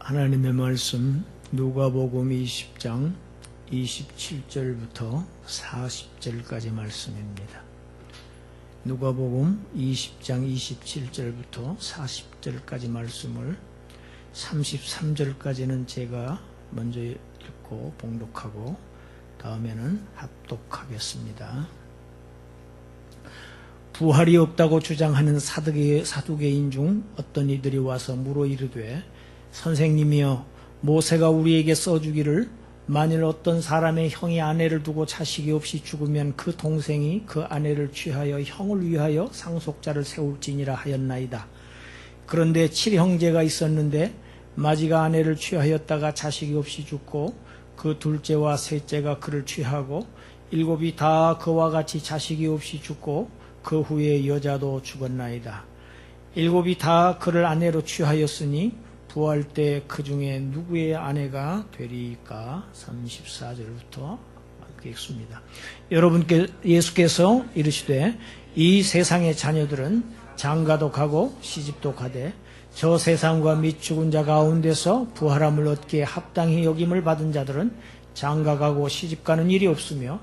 하나님의 말씀 누가복음 20장 27절부터 40절까지 말씀입니다. 누가복음 20장 27절부터 40절까지 말씀을 33절까지는 제가 먼저 읽고 봉독하고 다음에는 합독하겠습니다. 부활이 없다고 주장하는 사두개인 중 어떤 이들이 와서 물어 이르되 선생님이여, 모세가 우리에게 써주기를 만일 어떤 사람의 형이 아내를 두고 자식이 없이 죽으면 그 동생이 그 아내를 취하여 형을 위하여 상속자를 세울지니라 하였나이다. 그런데 7형제가 있었는데 마지가 아내를 취하였다가 자식이 없이 죽고 그 둘째와 셋째가 그를 취하고 7이 다 그와 같이 자식이 없이 죽고 그 후에 여자도 죽었나이다. 7이 다 그를 아내로 취하였으니 부활 때 그 중에 누구의 아내가 되리까? 34절부터 읽겠습니다. 여러분께 예수께서 이르시되 이 세상의 자녀들은 장가도 가고 시집도 가되 저 세상과 및 죽은 자 가운데서 부활함을 얻기에 합당히 여김을 받은 자들은 장가가고 시집가는 일이 없으며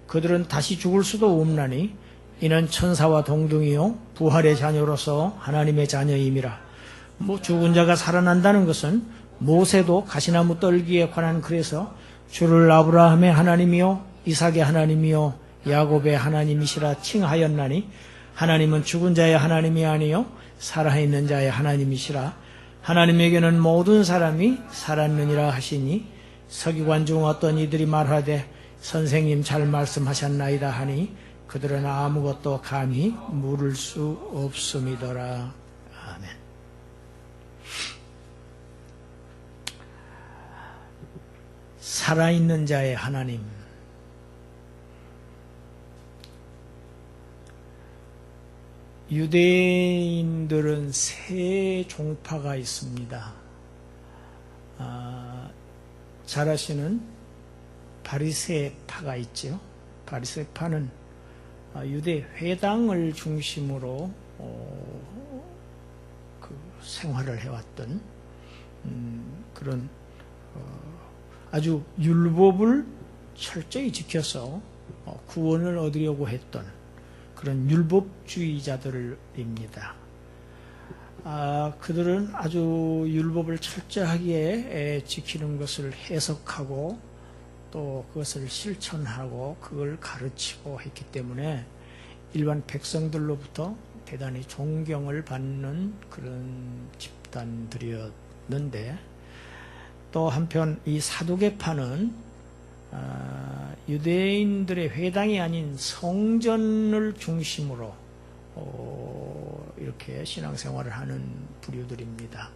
그들은 다시 죽을 수도 없나니 이는 천사와 동등이요 부활의 자녀로서 하나님의 자녀임이라. 죽은 자가 살아난다는 것은 모세도 가시나무 떨기에 관한 글에서 주를 아브라함의 하나님이요 이삭의 하나님이요 야곱의 하나님이시라 칭하였나니 하나님은 죽은 자의 하나님이 아니요 살아있는 자의 하나님이시라. 하나님에게는 모든 사람이 살았느니라 하시니 서기관 중 어떤 이들이 말하되 선생님 잘 말씀하셨나이다 하니 그들은 아무것도 감히 물을 수 없음이더라. 아멘. 살아있는 자의 하나님. 유대인들은 세 종파가 있습니다. 잘 아시는 바리새파가 있죠. 바리새파는 유대 회당을 중심으로 생활을 해왔던 그런 아주 율법을 철저히 지켜서 구원을 얻으려고 했던 그런 율법주의자들입니다. 그들은 아주 율법을 철저하게 지키는 것을 해석하고 또 그것을 실천하고 그걸 가르치고 했기 때문에 일반 백성들로부터 대단히 존경을 받는 그런 집단들이었는데 또 한편 이 사두개파는 유대인들의 회당이 아닌 성전을 중심으로 이렇게 신앙생활을 하는 부류들입니다.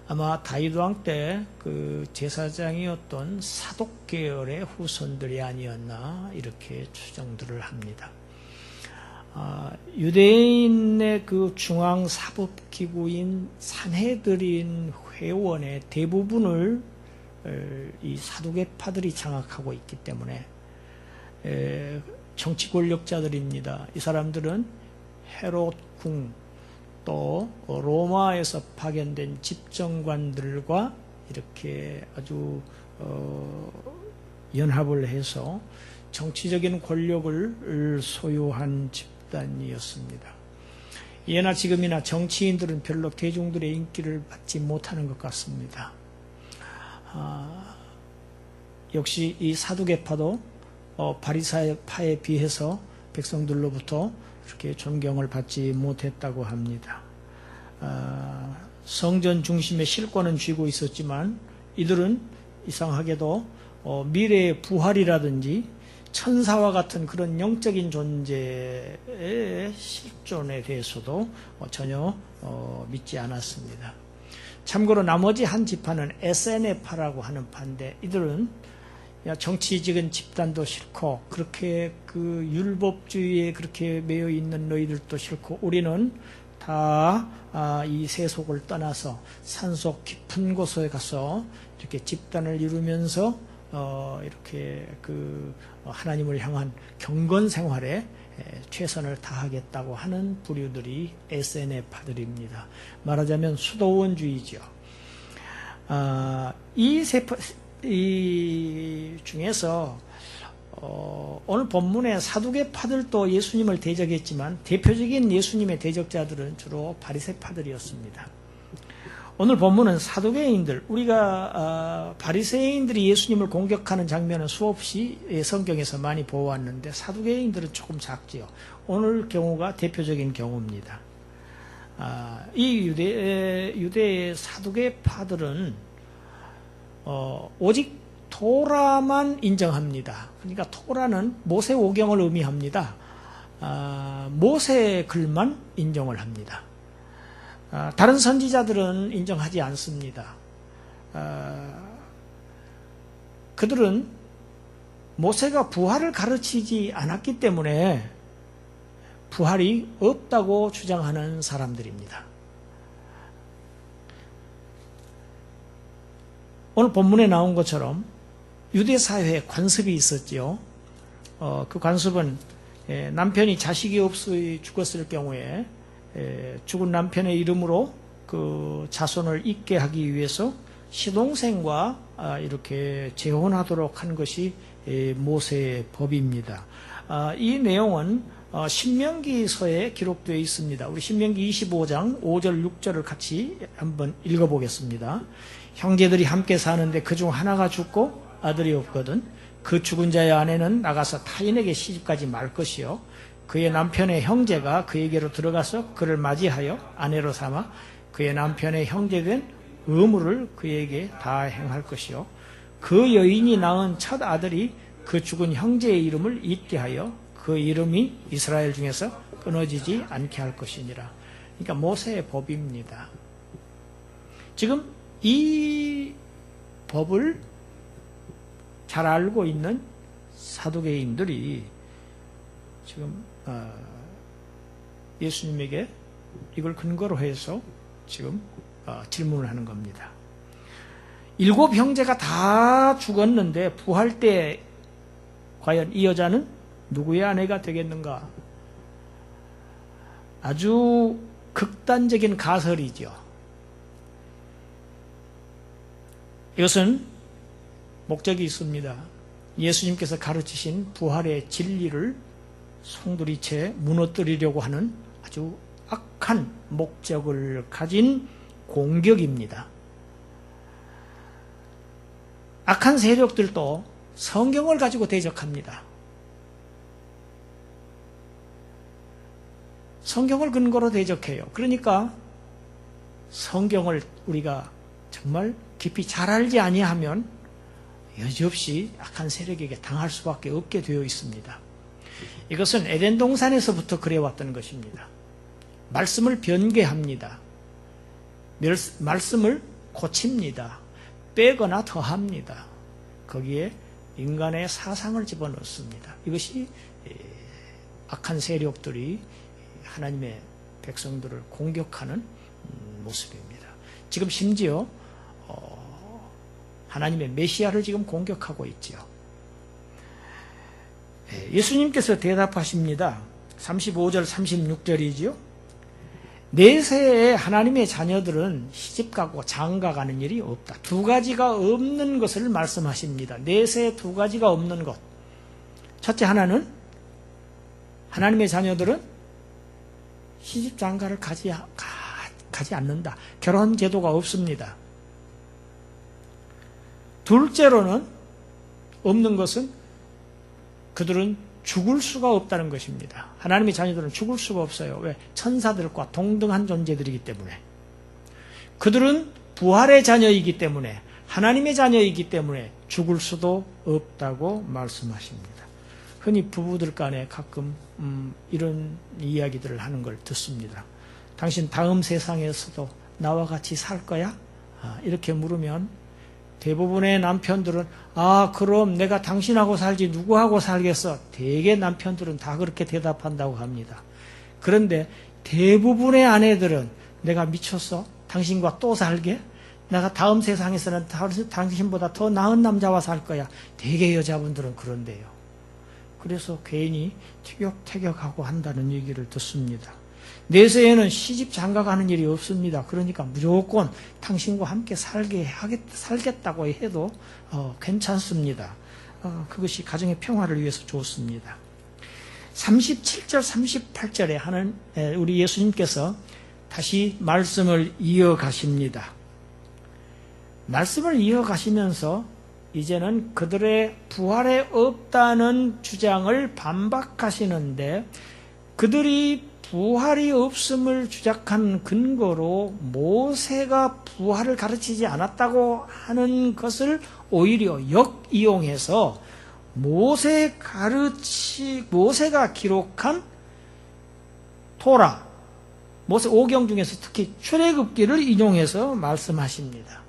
아마 다윗 왕 때 그 제사장이었던 사독 계열의 후손들이 아니었나 이렇게 추정들을 합니다. 유대인의 그 중앙 사법기구인 산헤드린 회원의 대부분을 이 사두개파들이 장악하고 있기 때문에 정치 권력자들입니다. 이 사람들은 헤롯 궁 또 로마에서 파견된 집정관들과 이렇게 아주 연합을 해서 정치적인 권력을 소유한 집단이었습니다. 예나 지금이나 정치인들은 별로 대중들의 인기를 받지 못하는 것 같습니다. 역시 이 사두개파도 바리새파에 비해서 백성들로부터 이렇게 존경을 받지 못했다고 합니다. 성전 중심의 실권은 쥐고 있었지만 이들은 이상하게도 미래의 부활이라든지 천사와 같은 그런 영적인 존재의 실존에 대해서도 전혀 믿지 않았습니다. 참고로 나머지 한 지파는 에세네파라고 하는 파인데 이들은 정치적인 집단도 싫고 그렇게 그 율법주의에 그렇게 매여 있는 너희들도 싫고 우리는 다 이 세속을 떠나서 산속 깊은 곳에 가서 이렇게 집단을 이루면서 이렇게 그 하나님을 향한 경건 생활에 최선을 다하겠다고 하는 부류들이 SNF파들입니다. 말하자면 수도원주의죠. 이 중에서 오늘 본문의 사두개파들도 예수님을 대적했지만 대표적인 예수님의 대적자들은 주로 바리새파들이었습니다. 오늘 본문은 사두개인들, 우리가 바리새인들이 예수님을 공격하는 장면은 수없이 성경에서 많이 보았는데 사두개인들은 조금 작지요. 오늘 경우가 대표적인 경우입니다. 이 유대의 사두개파들은 오직 토라만 인정합니다. 그러니까 토라는 모세오경을 의미합니다. 모세의 글만 인정을 합니다. 다른 선지자들은 인정하지 않습니다. 그들은 모세가 부활을 가르치지 않았기 때문에 부활이 없다고 주장하는 사람들입니다. 오늘 본문에 나온 것처럼 유대 사회에 관습이 있었지요. 그 관습은 남편이 자식이 없어 죽었을 경우에 죽은 남편의 이름으로 그 자손을 잇게 하기 위해서 시동생과 이렇게 재혼하도록 한 것이 모세의 법입니다. 이 내용은 신명기서에 기록되어 있습니다. 우리 신명기 25장 5절 6절을 같이 한번 읽어보겠습니다. 형제들이 함께 사는데 그중 하나가 죽고 아들이 없거든 그 죽은 자의 아내는 나가서 타인에게 시집가지 말 것이요 그의 남편의 형제가 그에게로 들어가서 그를 맞이하여 아내로 삼아 그의 남편의 형제된 의무를 그에게 다 행할 것이요 그 여인이 낳은 첫 아들이 그 죽은 형제의 이름을 잊게 하여 그 이름이 이스라엘 중에서 끊어지지 않게 할 것이니라. 그러니까 모세의 법입니다. 지금 이 법을 잘 알고 있는 사두개인들이 지금 예수님에게 이걸 근거로 해서 지금 질문을 하는 겁니다. 7 형제가 다 죽었는데 부활 때 과연 이 여자는 누구의 아내가 되겠는가? 아주 극단적인 가설이죠. 이것은 목적이 있습니다. 예수님께서 가르치신 부활의 진리를 송두리째 무너뜨리려고 하는 아주 악한 목적을 가진 공격입니다. 악한 세력들도 성경을 가지고 대적합니다. 성경을 근거로 대적해요. 그러니까 성경을 우리가 정말 깊이 잘 알지 아니하면 여지없이 악한 세력에게 당할 수밖에 없게 되어 있습니다. 이것은 에덴 동산에서부터 그래왔던 것입니다. 말씀을 변개합니다. 말씀을 고칩니다. 빼거나 더합니다. 거기에 인간의 사상을 집어넣습니다. 이것이 악한 세력들이 하나님의 백성들을 공격하는 모습입니다. 지금 심지어 하나님의 메시아를 지금 공격하고 있죠. 예수님께서 대답하십니다. 35절 36절이지요. 내세에 하나님의 자녀들은 시집가고 장가가는 일이 없다. 2가지가 없는 것을 말씀하십니다. 내세에 2가지가 없는 것. 첫째 하나는 하나님의 자녀들은 시집 장가를 가지 않는다. 결혼 제도가 없습니다. 둘째로는 없는 것은 그들은 죽을 수가 없다는 것입니다. 하나님의 자녀들은 죽을 수가 없어요. 왜? 천사들과 동등한 존재들이기 때문에. 그들은 부활의 자녀이기 때문에, 하나님의 자녀이기 때문에 죽을 수도 없다고 말씀하십니다. 흔히 부부들 간에 가끔 이런 이야기들을 하는 걸 듣습니다. 당신 다음 세상에서도 나와 같이 살 거야? 이렇게 물으면 대부분의 남편들은 그럼 내가 당신하고 살지 누구하고 살겠어? 대개 남편들은 다 그렇게 대답한다고 합니다. 그런데 대부분의 아내들은 내가 미쳤어? 당신과 또 살게? 내가 다음 세상에서는 당신보다 더 나은 남자와 살 거야. 대개 여자분들은 그런데요. 그래서 괜히 티격태격하고 한다는 얘기를 듣습니다. 내세에는 시집 장가가는 일이 없습니다. 그러니까 무조건 당신과 함께 살겠다고 해도 괜찮습니다. 그것이 가정의 평화를 위해서 좋습니다. 37절, 38절에 하는 우리 예수님께서 다시 말씀을 이어가십니다. 말씀을 이어가시면서 이제는 그들의 부활에 없다는 주장을 반박하시는데, 그들이 부활이 없음을 주장한 근거로 모세가 부활을 가르치지 않았다고 하는 것을 오히려 역이용해서 모세가 기록한 토라, 모세 5경 중에서 특히 출애굽기를 인용해서 말씀하십니다.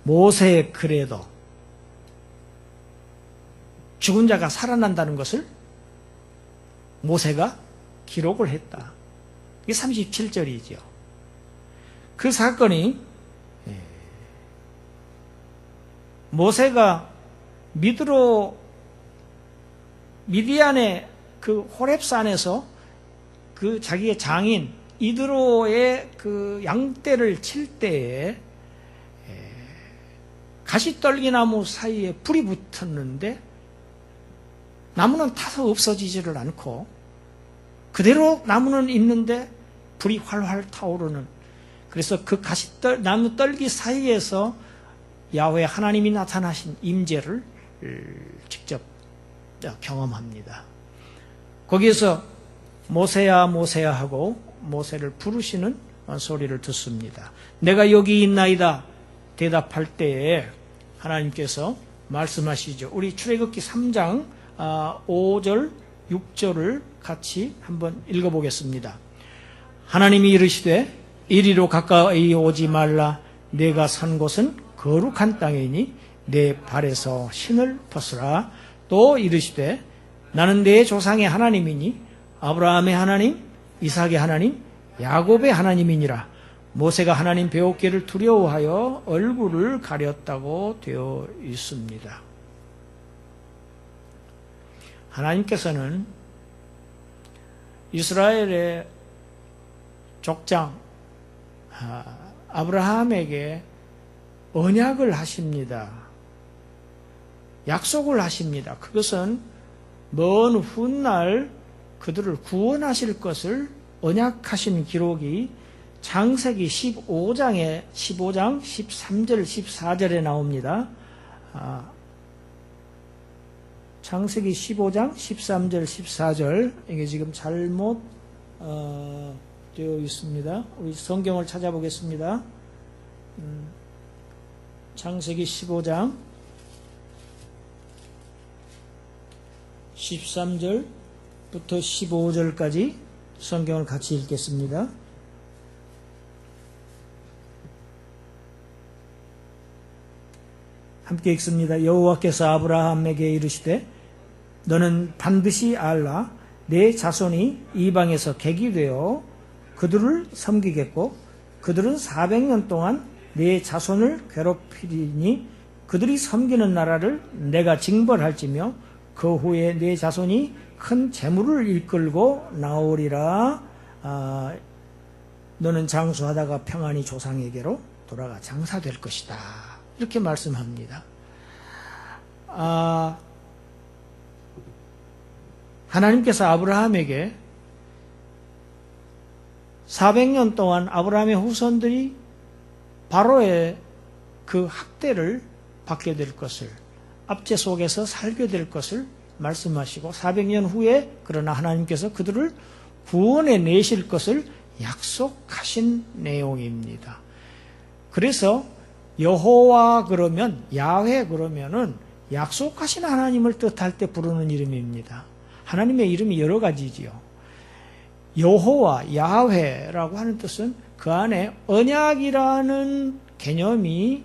모세의 글에도 죽은 자가 살아난다는 것을 모세가 기록을 했다. 이게 37절이죠. 그 사건이 모세가 미디안의 그 호렙산에서 그 자기의 장인 이드로의 그 양떼를 칠 때에 가시떨기나무 사이에 불이 붙었는데 나무는 타서 없어지지를 않고 그대로 나무는 있는데 불이 활활 타오르는, 그래서 그 나무 떨기 사이에서 야훼 하나님이 나타나신 임재를 직접 경험합니다. 거기에서 모세야 모세야 하고 모세를 부르시는 소리를 듣습니다. 내가 여기 있나이다 대답할 때에 하나님께서 말씀하시죠. 우리 출애굽기 3장 5절 6절을 같이 한번 읽어보겠습니다. 하나님이 이르시되 이리로 가까이 오지 말라. 내가 선 곳은 거룩한 땅이니 내 발에서 신을 벗으라. 또 이르시되 나는 내 조상의 하나님이니 아브라함의 하나님, 이삭의 하나님, 야곱의 하나님이니라. 모세가 하나님 배웠기를 두려워하여 얼굴을 가렸다고 되어 있습니다. 하나님께서는 이스라엘의 족장 아브라함에게 언약을 하십니다. 약속을 하십니다. 그것은 먼 훗날 그들을 구원하실 것을 언약하신 기록이 창세기 15장 13절 14절에 나옵니다. 창세기 15장 13절 14절, 이게 지금 잘못 되어 있습니다. 우리 성경을 찾아보겠습니다. 창세기 15장 13절부터 15절까지 성경을 같이 읽겠습니다. 함께 읽습니다. 여호와께서 아브라함에게 이르시되 너는 반드시 알라. 내 자손이 이방에서 객이 되어 그들을 섬기겠고 그들은 400년 동안 내 자손을 괴롭히리니 그들이 섬기는 나라를 내가 징벌할지며 그 후에 내 자손이 큰 재물을 이끌고 나오리라. 너는 장수하다가 평안히 조상에게로 돌아가 장사될 것이다. 이렇게 말씀합니다. 하나님께서 아브라함에게 400년 동안 아브라함의 후손들이 바로의 그 학대를 받게 될 것을, 압제 속에서 살게 될 것을 말씀하시고 400년 후에 그러나 하나님께서 그들을 구원해 내실 것을 약속하신 내용입니다. 그래서 여호와 그러면, 야훼 그러면은 약속하신 하나님을 뜻할 때 부르는 이름입니다. 하나님의 이름이 여러 가지지요. 여호와, 야훼라고 하는 뜻은 그 안에 언약이라는 개념이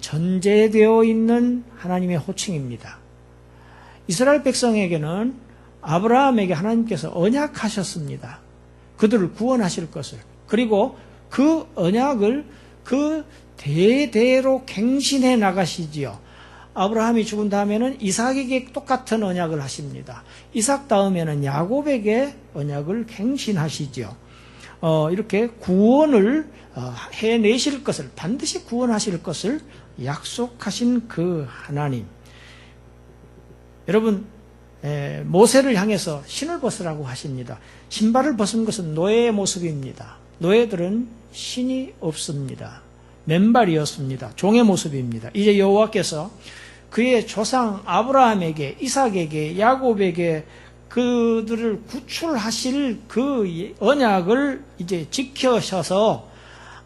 전제되어 있는 하나님의 호칭입니다. 이스라엘 백성에게는 아브라함에게 하나님께서 언약하셨습니다. 그들을 구원하실 것을. 그리고 그 언약을 그 대대로 갱신해 나가시지요. 아브라함이 죽은 다음에는 이삭에게 똑같은 언약을 하십니다. 이삭 다음에는 야곱에게 언약을 갱신하시죠. 이렇게 구원을 해내실 것을, 반드시 구원하실 것을 약속하신 그 하나님. 여러분, 모세를 향해서 신을 벗으라고 하십니다. 신발을 벗은 것은 노예의 모습입니다. 노예들은 신이 없습니다. 맨발이었습니다. 종의 모습입니다. 이제 여호와께서 그의 조상 아브라함에게, 이삭에게, 야곱에게 그들을 구출하실 그 언약을 이제 지켜셔서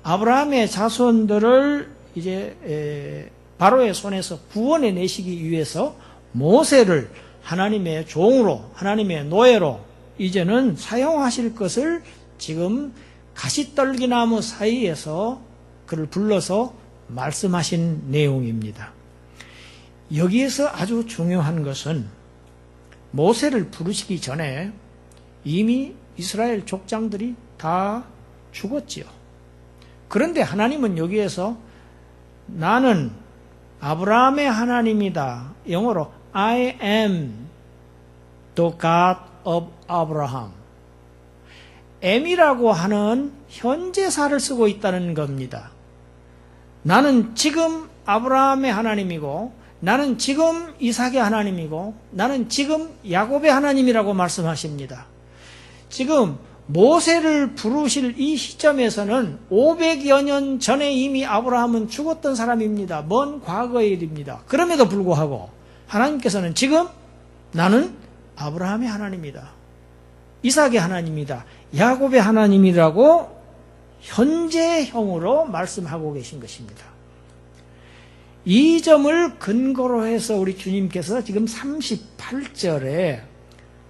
아브라함의 자손들을 이제 바로의 손에서 구원해 내시기 위해서 모세를 하나님의 종으로, 하나님의 노예로 이제는 사용하실 것을 지금 가시떨기나무 사이에서 그를 불러서 말씀하신 내용입니다. 여기에서 아주 중요한 것은 모세를 부르시기 전에 이미 이스라엘 족장들이 다 죽었지요. 그런데 하나님은 여기에서 나는 아브라함의 하나님이다. 영어로 I am the God of Abraham. am이라고 하는 현재사를 쓰고 있다는 겁니다. 나는 지금 아브라함의 하나님이고, 나는 지금 이삭의 하나님이고, 나는 지금 야곱의 하나님이라고 말씀하십니다. 지금 모세를 부르실 이 시점에서는 500여 년 전에 이미 아브라함은 죽었던 사람입니다. 먼 과거의 일입니다. 그럼에도 불구하고 하나님께서는 지금 나는 아브라함의 하나님이다, 이삭의 하나님이다, 야곱의 하나님이라고 현재형으로 말씀하고 계신 것입니다. 이 점을 근거로 해서 우리 주님께서 지금 38절에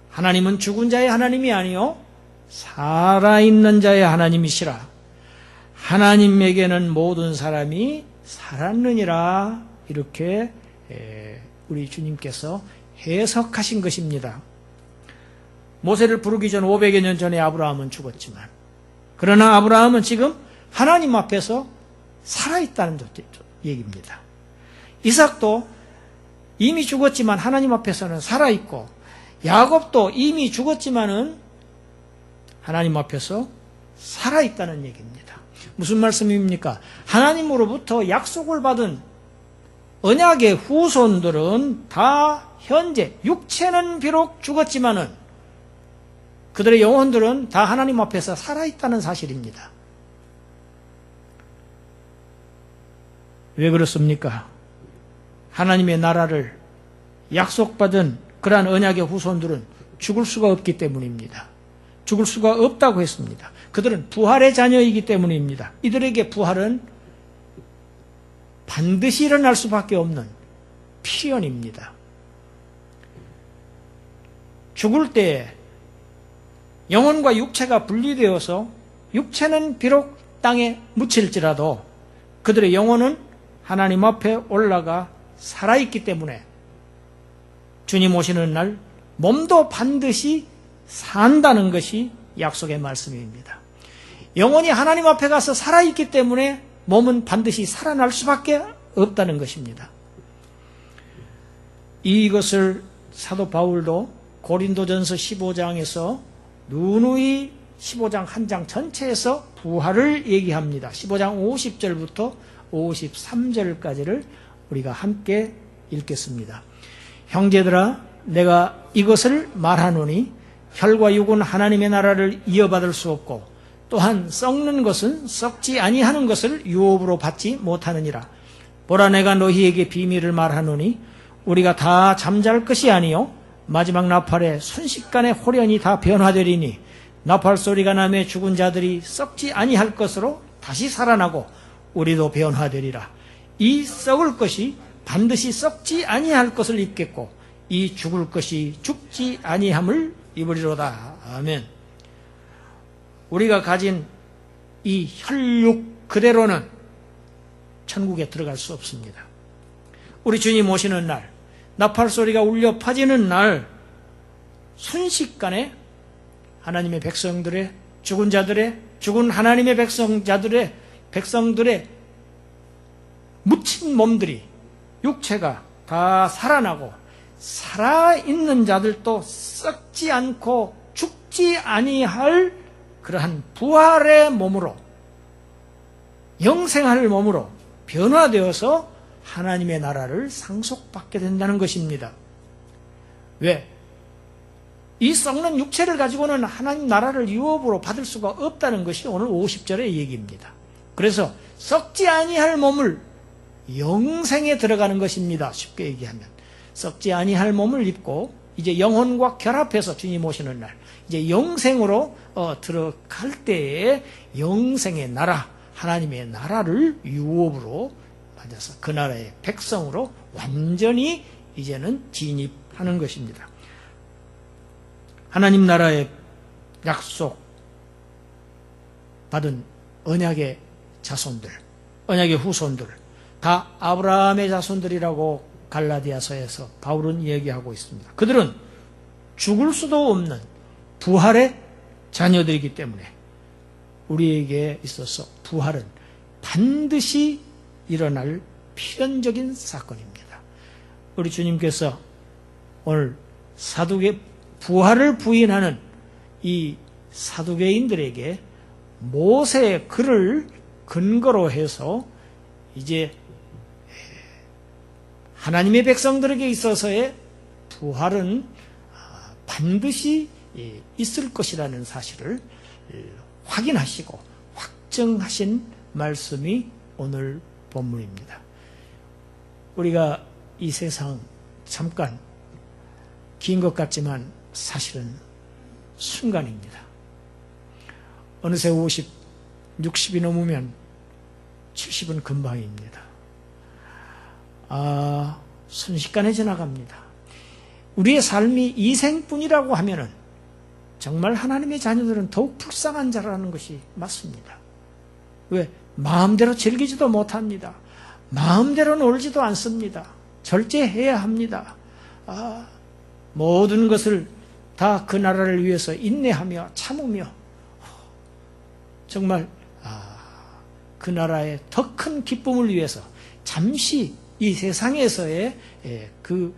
하나님은 죽은 자의 하나님이 아니요 살아있는 자의 하나님이시라. 하나님에게는 모든 사람이 살았느니라. 이렇게 우리 주님께서 해석하신 것입니다. 모세를 부르기 전 500여 년 전에 아브라함은 죽었지만, 그러나 아브라함은 지금 하나님 앞에서 살아있다는 얘기입니다. 이삭도 이미 죽었지만 하나님 앞에서는 살아있고, 야곱도 이미 죽었지만은 하나님 앞에서 살아있다는 얘기입니다. 무슨 말씀입니까? 하나님으로부터 약속을 받은 언약의 후손들은 다 현재, 육체는 비록 죽었지만은 그들의 영혼들은 다 하나님 앞에서 살아있다는 사실입니다. 왜 그렇습니까? 하나님의 나라를 약속받은 그러한 언약의 후손들은 죽을 수가 없기 때문입니다. 죽을 수가 없다고 했습니다. 그들은 부활의 자녀이기 때문입니다. 이들에게 부활은 반드시 일어날 수밖에 없는 필연입니다. 죽을 때에 영혼과 육체가 분리되어서 육체는 비록 땅에 묻힐지라도 그들의 영혼은 하나님 앞에 올라가 살아있기 때문에 주님 오시는 날 몸도 반드시 산다는 것이 약속의 말씀입니다. 영혼이 하나님 앞에 가서 살아있기 때문에 몸은 반드시 살아날 수밖에 없다는 것입니다. 이것을 사도 바울도 고린도전서 15장에서 누누이 15장 한 장 전체에서 부활을 얘기합니다. 15장 50절부터 53절까지를 우리가 함께 읽겠습니다. 형제들아, 내가 이것을 말하노니 혈과 육은 하나님의 나라를 이어받을 수 없고 또한 썩는 것은 썩지 아니하는 것을 유업으로 받지 못하느니라. 보라, 내가 너희에게 비밀을 말하노니 우리가 다 잠잘 것이 아니요 마지막 나팔에 순식간에 홀연히 다 변화되리니 나팔 소리가 나매 죽은 자들이 썩지 아니할 것으로 다시 살아나고 우리도 변화되리라. 이 썩을 것이 반드시 썩지 아니할 것을 입겠고 이 죽을 것이 죽지 아니함을 입으리로다. 아멘. 우리가 가진 이 혈육 그대로는 천국에 들어갈 수 없습니다. 우리 주님 오시는 날, 나팔 소리가 울려 퍼지는 날, 순식간에 하나님의 백성들의, 죽은 자들의, 죽은 하나님의 백성들의 묻힌 몸들이, 육체가 다 살아나고 살아있는 자들도 썩지 않고 죽지 아니할 그러한 부활의 몸으로 영생할 몸으로 변화되어서 하나님의 나라를 상속받게 된다는 것입니다. 왜? 이 썩는 육체를 가지고는 하나님 나라를 유업으로 받을 수가 없다는 것이 오늘 50절의 얘기입니다. 그래서 썩지 아니할 몸을 영생에 들어가는 것입니다. 쉽게 얘기하면 썩지 아니할 몸을 입고 이제 영혼과 결합해서 주님 오시는 날 이제 영생으로 들어갈 때에 영생의 나라 하나님의 나라를 유업으로 받아서 그 나라의 백성으로 완전히 이제는 진입하는 것입니다. 하나님 나라의 약속 받은 언약의 자손들, 언약의 후손들 다 아브라함의 자손들이라고 갈라디아서에서 바울은 얘기하고 있습니다. 그들은 죽을 수도 없는 부활의 자녀들이기 때문에 우리에게 있어서 부활은 반드시 일어날 필연적인 사건입니다. 우리 주님께서 오늘 부활을 부인하는 이 사두개인들에게 모세의 글을 근거로 해서 이제 하나님의 백성들에게 있어서의 부활은 반드시 있을 것이라는 사실을 확인하시고 확정하신 말씀이 오늘 본문입니다. 우리가 이 세상 잠깐 긴 것 같지만 사실은 순간입니다. 어느새 50, 60이 넘으면 70은 금방입니다. 순식간에 지나갑니다. 우리의 삶이 이 생뿐이라고 하면은 정말 하나님의 자녀들은 더욱 불쌍한 자라는 것이 맞습니다. 왜? 마음대로 즐기지도 못합니다. 마음대로 놀지도 않습니다. 절제해야 합니다. 모든 것을 다 그 나라를 위해서 인내하며 참으며 정말 그 나라의 더 큰 기쁨을 위해서 잠시 이 세상에서의 그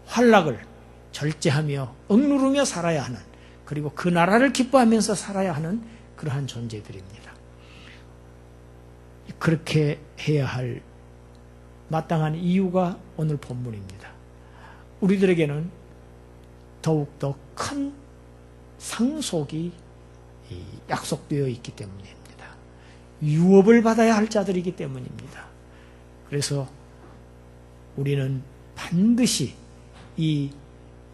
환락을 절제하며 억누르며 살아야 하는 그리고 그 나라를 기뻐하면서 살아야 하는 그러한 존재들입니다. 그렇게 해야 할 마땅한 이유가 오늘 본문입니다. 우리들에게는 더욱더 큰 상속이 약속되어 있기 때문입니다. 유업을 받아야 할 자들이기 때문입니다. 그래서 우리는 반드시 이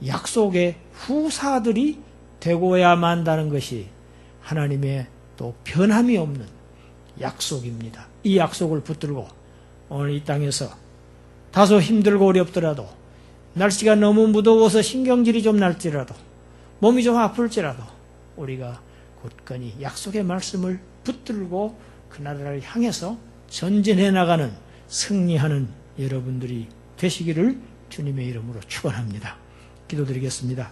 약속의 후사들이 되고야만 한다는 것이 하나님의 또 변함이 없는 약속입니다. 이 약속을 붙들고 오늘 이 땅에서 다소 힘들고 어렵더라도 날씨가 너무 무더워서 신경질이 좀 날지라도 몸이 좀 아플지라도 우리가 굳건히 약속의 말씀을 붙들고 그 나라를 향해서 전진해 나가는 승리하는 여러분들이 되시기를 주님의 이름으로 축원합니다. 기도드리겠습니다.